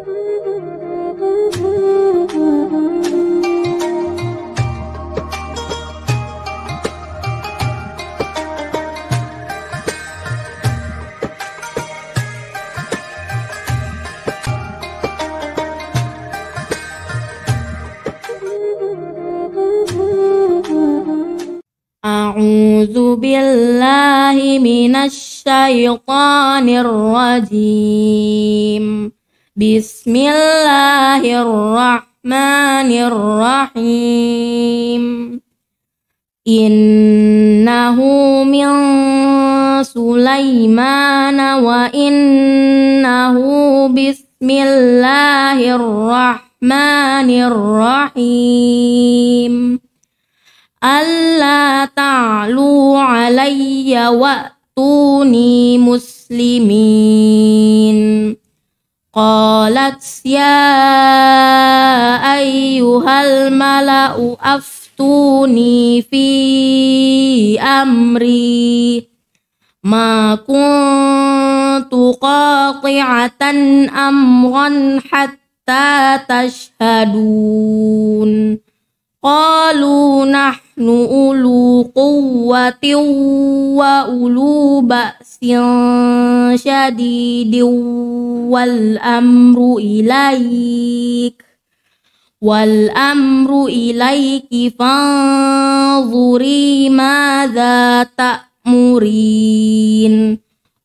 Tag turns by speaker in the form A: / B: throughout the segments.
A: A'udzu billahi minasy syaithanir rajim. Bismillahirrahmanirrahim. Innahu min Sulaiman wa innahu bismillahirrahmanirrahim. Alla ta'lu alayya wa'tuni muslimin. Qalat ya ayyuhal mala'u aftuni fi amri ma kuntu qati'atan amran hatta tashhadun. Qalu nahnu ulu quwwatin wa ulu ba'sin syadidin wal amru ilaiki fanzuri madza ta'murin.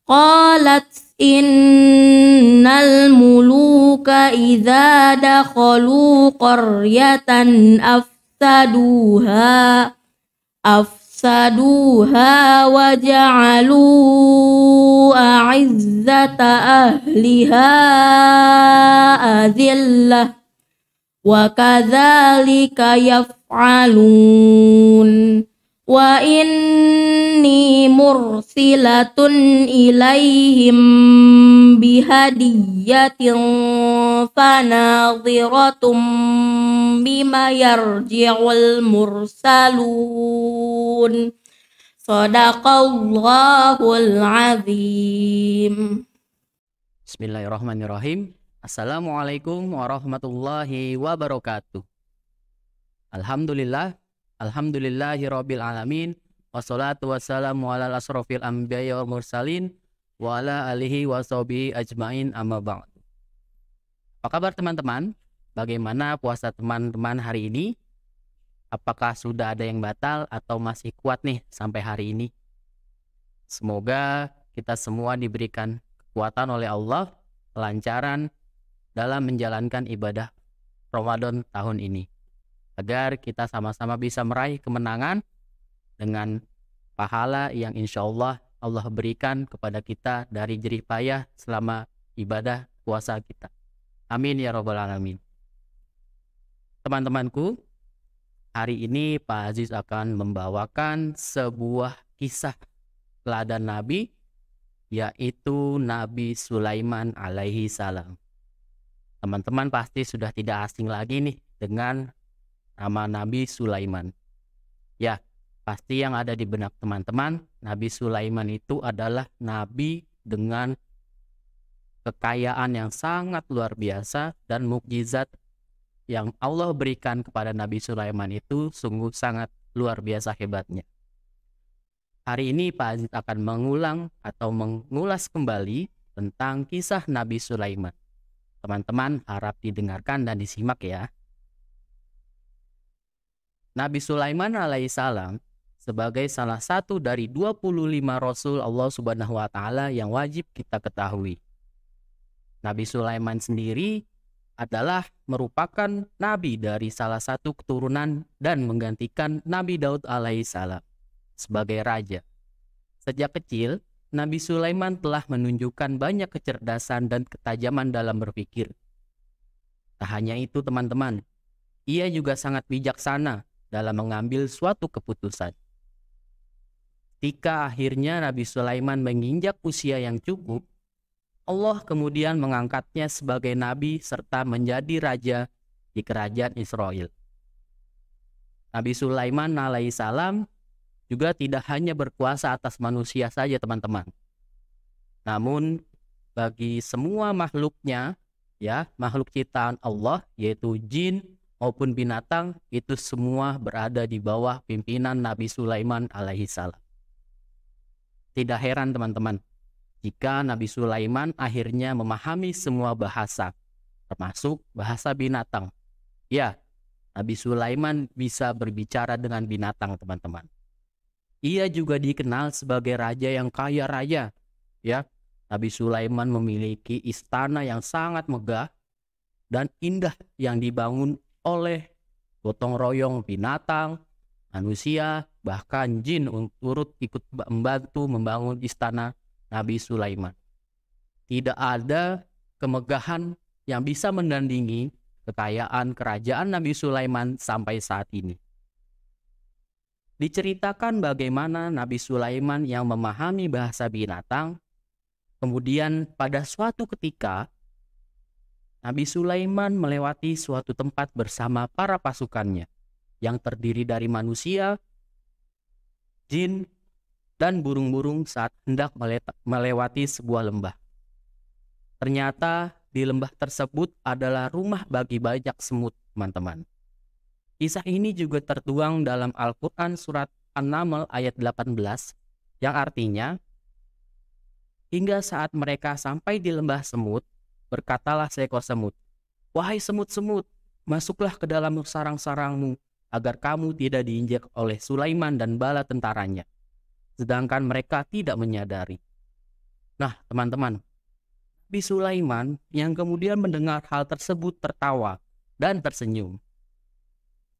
A: Qalat innal muluka idza dakhalu qaryatan afsaduha wa ja'alu a'izzata ahliha adillah wa kadzalika yaf'alun. Wa inni mursilatun ilaihim bihadiyatin fanadhiratum bima yarji'ul mursalun. Shadaqallahul azim.
B: Bismillahirrahmanirrahim. Assalamualaikum warahmatullahi wabarakatuh. Alhamdulillahi rabbil alamin. Wassalatu wassalamu ala asrofil anbiya wal mursalin wa ala alihi wa sahbihi ajmain, amma ba'd. Apa kabar teman-teman? Bagaimana puasa teman-teman hari ini? Apakah sudah ada yang batal atau masih kuat nih sampai hari ini? Semoga kita semua diberikan kekuatan oleh Allah, kelancaran dalam menjalankan ibadah Ramadan tahun ini, agar kita sama-sama bisa meraih kemenangan dengan pahala yang insya Allah berikan kepada kita dari jerih payah selama ibadah puasa kita. Amin ya rabbal alamin. Teman-temanku, hari ini Pak Aziz akan membawakan sebuah kisah teladan Nabi, yaitu Nabi Sulaiman alaihi salam. Teman-teman pasti sudah tidak asing lagi nih dengan nama Nabi Sulaiman. Ya, pasti yang ada di benak teman-teman, Nabi Sulaiman itu adalah nabi dengan kekayaan yang sangat luar biasa, dan mukjizat yang Allah berikan kepada Nabi Sulaiman itu sungguh sangat luar biasa hebatnya. Hari ini Pak Aziz akan mengulas kembali tentang kisah Nabi Sulaiman. Teman-teman harap didengarkan dan disimak ya. Nabi Sulaiman alaihissalam sebagai salah satu dari 25 Rasul Allah Subhanahu wa Ta'ala yang wajib kita ketahui. Nabi Sulaiman sendiri adalah merupakan nabi dari salah satu keturunan dan menggantikan Nabi Daud alaihissalam sebagai raja. Sejak kecil, Nabi Sulaiman telah menunjukkan banyak kecerdasan dan ketajaman dalam berpikir. Tak hanya itu teman-teman, ia juga sangat bijaksana dalam mengambil suatu keputusan. Ketika akhirnya Nabi Sulaiman menginjak usia yang cukup, Allah kemudian mengangkatnya sebagai nabi serta menjadi raja di kerajaan Israel. Nabi Sulaiman alaihissalam juga tidak hanya berkuasa atas manusia saja teman-teman. Namun bagi semua makhluknya ya, makhluk ciptaan Allah yaitu jin maupun binatang itu semua berada di bawah pimpinan Nabi Sulaiman alaihissalam. Tidak heran teman-teman, jika Nabi Sulaiman akhirnya memahami semua bahasa, termasuk bahasa binatang. Ya, Nabi Sulaiman bisa berbicara dengan binatang, teman-teman. Ia juga dikenal sebagai raja yang kaya raya. Ya, Nabi Sulaiman memiliki istana yang sangat megah dan indah yang dibangun oleh gotong royong binatang, manusia, bahkan jin turut ikut membantu membangun istana Nabi Sulaiman. Tidak ada kemegahan yang bisa menandingi kekayaan kerajaan Nabi Sulaiman sampai saat ini. Diceritakan bagaimana Nabi Sulaiman yang memahami bahasa binatang, kemudian pada suatu ketika Nabi Sulaiman melewati suatu tempat bersama para pasukannya yang terdiri dari manusia, jin, dan burung-burung saat hendak melewati sebuah lembah. Ternyata di lembah tersebut adalah rumah bagi banyak semut, teman-teman. Kisah ini juga tertuang dalam Al-Quran surat An-Naml ayat 18, yang artinya, hingga saat mereka sampai di lembah semut, berkatalah seekor semut, "Wahai semut-semut, masuklah ke dalam sarang-sarangmu, agar kamu tidak diinjak oleh Sulaiman dan bala tentaranya." Sedangkan mereka tidak menyadari. Nah, teman-teman, Nabi Sulaiman yang kemudian mendengar hal tersebut tertawa dan tersenyum.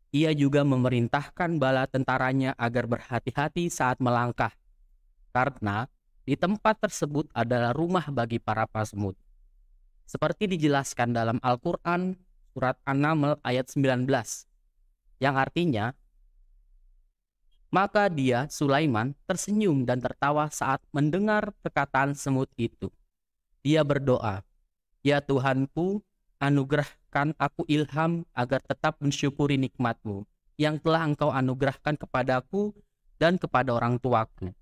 B: Ia juga memerintahkan bala tentaranya agar berhati-hati saat melangkah, karena di tempat tersebut adalah rumah bagi para semut. Seperti dijelaskan dalam Al-Quran surat An-Naml ayat 19, yang artinya, maka dia, Sulaiman, tersenyum dan tertawa saat mendengar perkataan semut itu. Dia berdoa, "Ya Tuhanku, anugerahkan aku ilham agar tetap mensyukuri nikmat-Mu yang telah Engkau anugerahkan kepadaku dan kepada orang tuaku,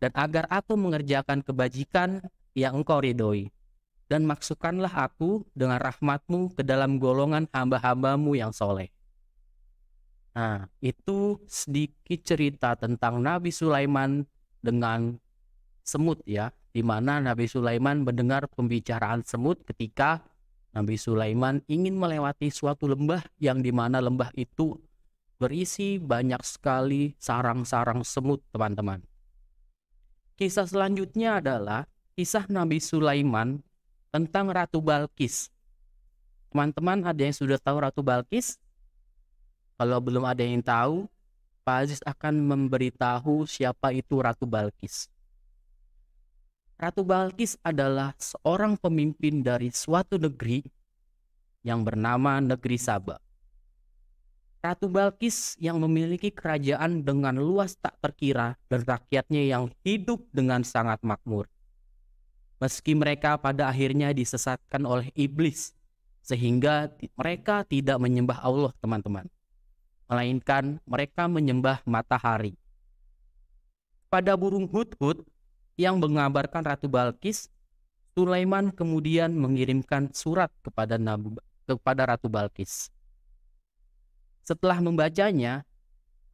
B: dan agar aku mengerjakan kebajikan yang Engkau ridhoi, dan masukkanlah aku dengan rahmat-Mu ke dalam golongan hamba-hamba-Mu yang soleh." Nah, itu sedikit cerita tentang Nabi Sulaiman dengan semut, ya, di mana Nabi Sulaiman mendengar pembicaraan semut ketika Nabi Sulaiman ingin melewati suatu lembah yang di mana lembah itu berisi banyak sekali sarang-sarang semut, teman-teman. Kisah selanjutnya adalah kisah Nabi Sulaiman tentang Ratu Balqis. Teman-teman, ada yang sudah tahu Ratu Balqis? Kalau belum ada yang tahu, Pak Aziz akan memberitahu siapa itu Ratu Balqis. Ratu Balqis adalah seorang pemimpin dari suatu negeri yang bernama Negeri Saba. Ratu Balqis yang memiliki kerajaan dengan luas tak terkira dan rakyatnya yang hidup dengan sangat makmur. Meski mereka pada akhirnya disesatkan oleh iblis, sehingga mereka tidak menyembah Allah, teman-teman, melainkan mereka menyembah matahari. Pada burung hudhud yang mengabarkan Ratu Balqis, Sulaiman kemudian mengirimkan surat kepada Ratu Balqis. Setelah membacanya,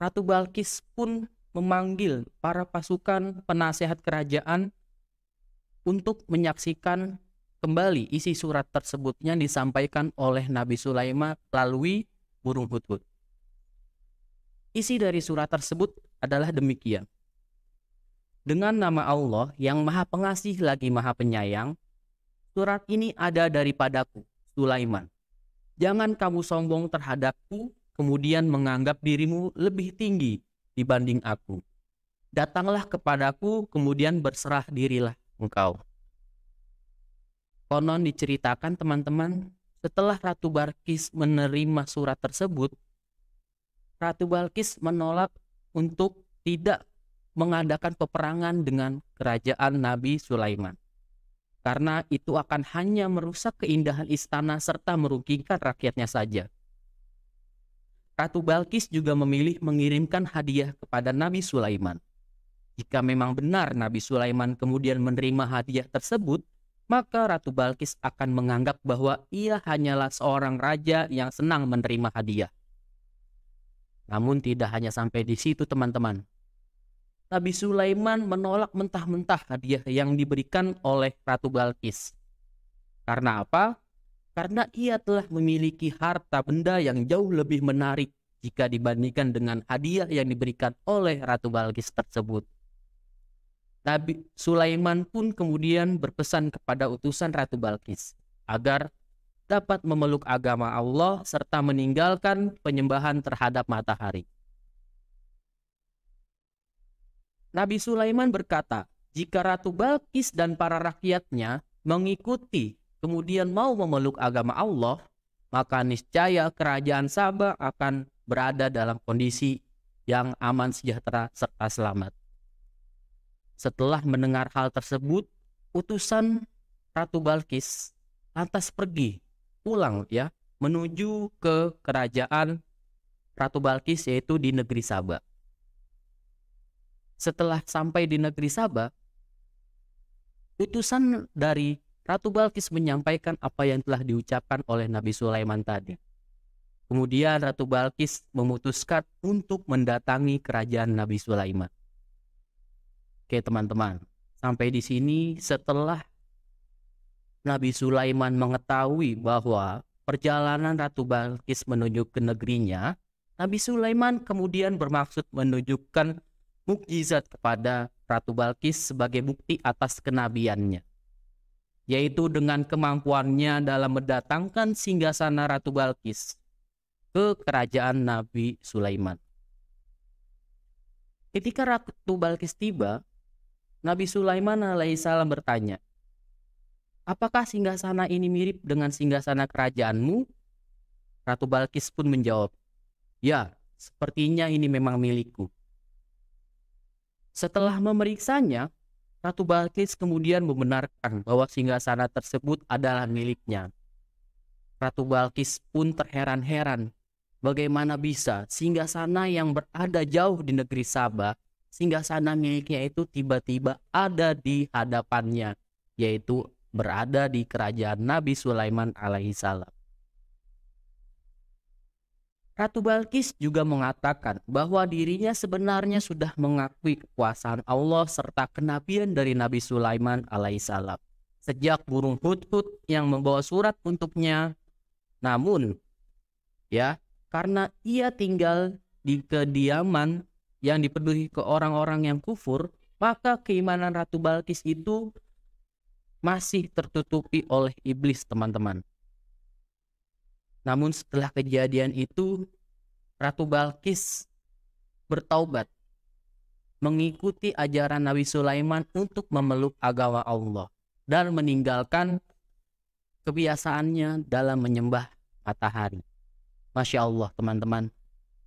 B: Ratu Balqis pun memanggil para pasukan penasehat kerajaan untuk menyaksikan kembali isi surat tersebut yang disampaikan oleh Nabi Sulaiman melalui burung hudhud. Isi dari surat tersebut adalah demikian. Dengan nama Allah yang Maha Pengasih lagi Maha Penyayang, surat ini ada daripadaku, Sulaiman. Jangan kamu sombong terhadapku, kemudian menganggap dirimu lebih tinggi dibanding aku. Datanglah kepadaku, kemudian berserah dirilah engkau. Konon diceritakan, teman-teman, setelah Ratu Balqis menerima surat tersebut, Ratu Balqis menolak untuk tidak mengadakan peperangan dengan kerajaan Nabi Sulaiman, karena itu akan hanya merusak keindahan istana serta merugikan rakyatnya saja. Ratu Balqis juga memilih mengirimkan hadiah kepada Nabi Sulaiman. Jika memang benar Nabi Sulaiman kemudian menerima hadiah tersebut, maka Ratu Balkis akan menganggap bahwa ia hanyalah seorang raja yang senang menerima hadiah. Namun tidak hanya sampai di situ teman-teman. Nabi Sulaiman menolak mentah-mentah hadiah yang diberikan oleh Ratu Balkis. Karena apa? Karena ia telah memiliki harta benda yang jauh lebih menarik jika dibandingkan dengan hadiah yang diberikan oleh Ratu Balkis tersebut. Nabi Sulaiman pun kemudian berpesan kepada utusan Ratu Balkis agar dapat memeluk agama Allah serta meninggalkan penyembahan terhadap matahari. Nabi Sulaiman berkata, jika Ratu Balkis dan para rakyatnya mengikuti kemudian mau memeluk agama Allah, maka niscaya kerajaan Saba akan berada dalam kondisi yang aman, sejahtera, serta selamat. Setelah mendengar hal tersebut, utusan Ratu Balkis lantas pergi pulang menuju ke kerajaan Ratu Balkis, yaitu di negeri Saba. Setelah sampai di negeri Saba, utusan dari Ratu Balkis menyampaikan apa yang telah diucapkan oleh Nabi Sulaiman tadi. Kemudian Ratu Balkis memutuskan untuk mendatangi kerajaan Nabi Sulaiman. Oke teman-teman, sampai di sini setelah Nabi Sulaiman mengetahui bahwa perjalanan Ratu Balkis menuju ke negerinya, Nabi Sulaiman kemudian bermaksud menunjukkan mukjizat kepada Ratu Balkis sebagai bukti atas kenabiannya, yaitu dengan kemampuannya dalam mendatangkan singgasana Ratu Balkis ke kerajaan Nabi Sulaiman. Ketika Ratu Balkis tiba, Nabi Sulaiman alaihissalam bertanya, apakah singgasana ini mirip dengan singgasana kerajaanmu? Ratu Balkis pun menjawab, ya, sepertinya ini memang milikku. Setelah memeriksanya, Ratu Balkis kemudian membenarkan bahwa singgasana tersebut adalah miliknya. Ratu Balkis pun terheran-heran, bagaimana bisa singgasana yang berada jauh di negeri Saba, singgasana miliknya itu tiba-tiba ada di hadapannya, yaitu berada di kerajaan Nabi Sulaiman alaihissalam. Ratu Balkis juga mengatakan bahwa dirinya sebenarnya sudah mengakui kekuasaan Allah serta kenabian dari Nabi Sulaiman alaihissalam sejak burung hudhud yang membawa surat untuknya. Namun, karena ia tinggal di kediaman yang dipenuhi ke orang-orang yang kufur, maka keimanan Ratu Balkis itu masih tertutupi oleh iblis, teman-teman. Namun setelah kejadian itu, Ratu Balkis bertaubat, mengikuti ajaran Nabi Sulaiman untuk memeluk agama Allah dan meninggalkan kebiasaannya dalam menyembah matahari. Masya Allah, teman-teman.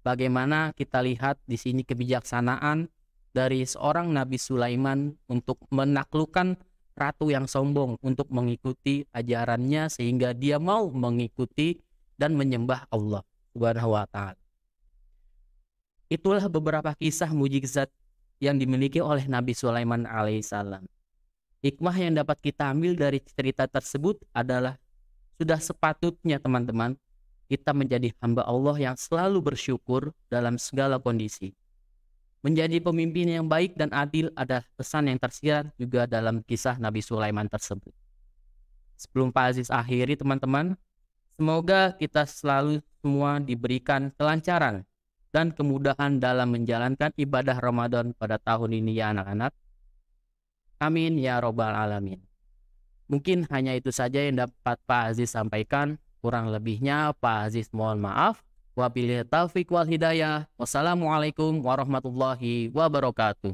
B: Bagaimana kita lihat di sini kebijaksanaan dari seorang Nabi Sulaiman untuk menaklukkan ratu yang sombong untuk mengikuti ajarannya sehingga dia mau mengikuti dan menyembah Allah Subhanahu wa ta'ala. Itulah beberapa kisah mujizat yang dimiliki oleh Nabi Sulaiman alaihissalam. Hikmah yang dapat kita ambil dari cerita tersebut adalah sudah sepatutnya teman-teman kita menjadi hamba Allah yang selalu bersyukur dalam segala kondisi. Menjadi pemimpin yang baik dan adil adalah pesan yang tersirat juga dalam kisah Nabi Sulaiman tersebut. Sebelum Pak Aziz akhiri teman-teman, semoga kita selalu semua diberikan kelancaran dan kemudahan dalam menjalankan ibadah Ramadan pada tahun ini ya anak-anak. Amin ya robbal alamin. Mungkin hanya itu saja yang dapat Pak Aziz sampaikan. Kurang lebihnya Pak Aziz mohon maaf. Wabillahi taufiq wal hidayah. Wassalamualaikum warahmatullahi wabarakatuh.